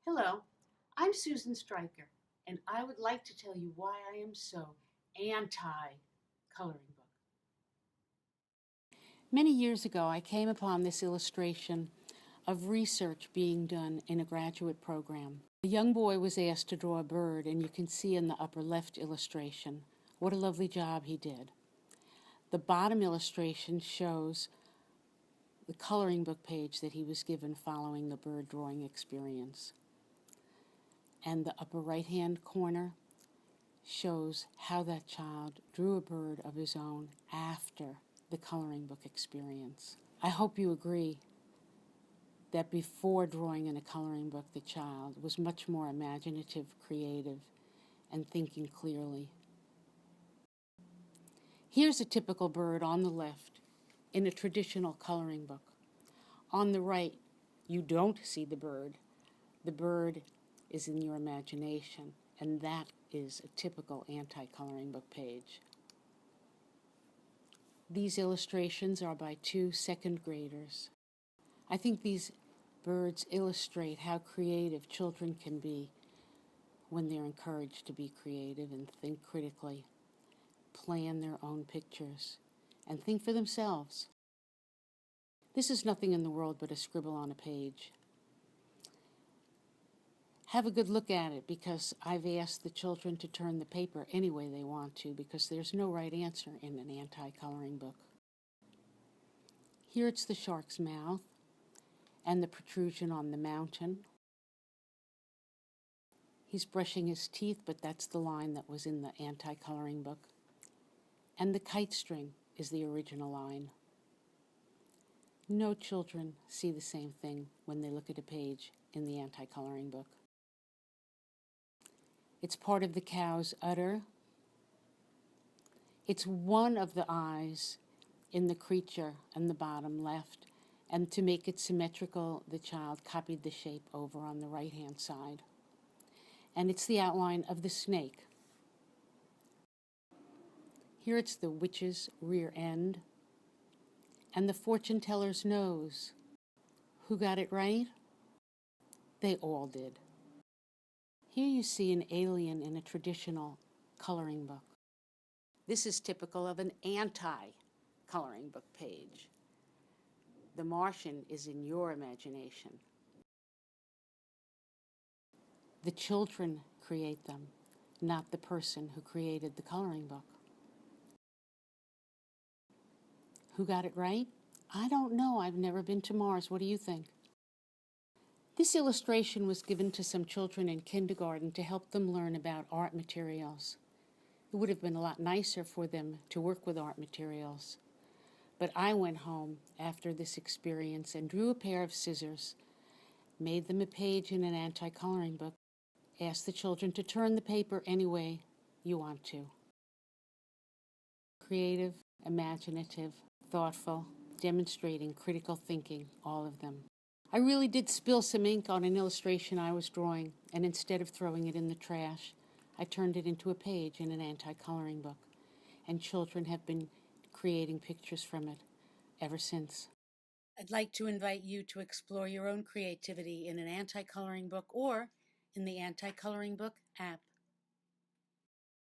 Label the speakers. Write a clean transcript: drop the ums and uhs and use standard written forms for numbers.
Speaker 1: Hello, I'm Susan Stryker, and I would like to tell you why I am so anti-coloring book. Many years ago, I came upon this illustration of research being done in a graduate program. A young boy was asked to draw a bird, and you can see in the upper left illustration what a lovely job he did. The bottom illustration shows the coloring book page that he was given following the bird drawing experience. And the upper right-hand corner shows how that child drew a bird of his own after the coloring book experience. I hope you agree that before drawing in a coloring book, the child was much more imaginative, creative, and thinking clearly. Here's a typical bird on the left in a traditional coloring book. On the right, you don't see the bird. The bird is in your imagination, and that is a typical anti-coloring book page. These illustrations are by 2 second graders. I think these birds illustrate how creative children can be when they're encouraged to be creative and think critically, plan their own pictures, and think for themselves. This is nothing in the world but a scribble on a page. Have a good look at it, because I've asked the children to turn the paper any way they want to, because there's no right answer in an anti-coloring book. Here it's the shark's mouth and the protrusion on the mountain. He's brushing his teeth, but that's the line that was in the anti-coloring book. And the kite string is the original line. No children see the same thing when they look at a page in the anti-coloring book. It's part of the cow's udder. It's one of the eyes in the creature on the bottom left, and to make it symmetrical, the child copied the shape over on the right-hand side. And it's the outline of the snake. Here it's the witch's rear end and the fortune teller's nose. Who got it right? They all did. Here you see an alien in a traditional coloring book. This is typical of an anti-coloring book page. The Martian is in your imagination. The children create them, not the person who created the coloring book. Who got it right? I don't know. I've never been to Mars. What do you think? This illustration was given to some children in kindergarten to help them learn about art materials. It would have been a lot nicer for them to work with art materials. But I went home after this experience and drew a pair of scissors, made them a page in an anti-coloring book, asked the children to turn the paper any way you want to. Creative, imaginative, thoughtful, demonstrating critical thinking, all of them. I really did spill some ink on an illustration I was drawing, and instead of throwing it in the trash, I turned it into a page in an anti-coloring book, and children have been creating pictures from it ever since. I'd like to invite you to explore your own creativity in an anti-coloring book or in the anti-coloring book app.